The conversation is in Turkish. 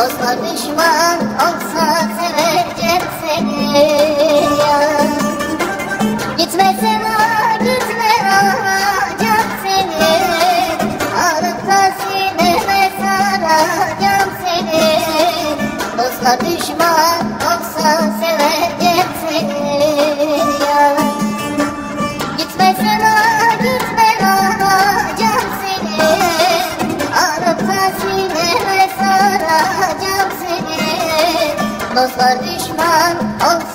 Dostlar düşman olsa seveceğim seni ya. Gitme Seva gitme alacağım seni, alıp da sineme saracağım seni. Dostlar düşman olsa seveceğim seni ya. Gitme Seva gitme alacağım seni, alıp da sineme saracağım seni. Dostlar düşman olsa